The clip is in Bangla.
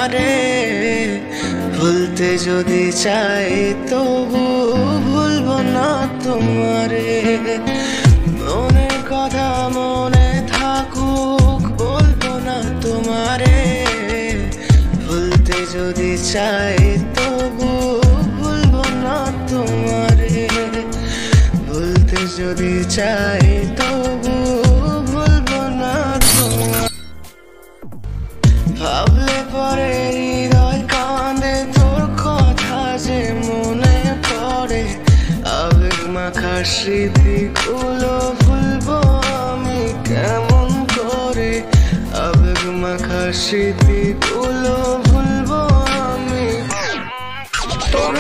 তোমারে ভুলতে যদি চাই তবু ভুলবো না তোমারে। মনের কথা মনে থাকুক বলবো না তোমারে, ভুলতে যদি চাই তবু ভুলবো না তোমারে, ভুলতে যদি চাই তবু ভুলবো না তোমারে। ভাবলে পরে হৃদয় কাঁদে তোর কথা যে মনে পড়ে, আবেগ মাখা স্মৃতিগুলো ভুলবো আমি কেমন করে, আবেগ মাখা স্মৃতিগুলো ভুলবো আমি তোর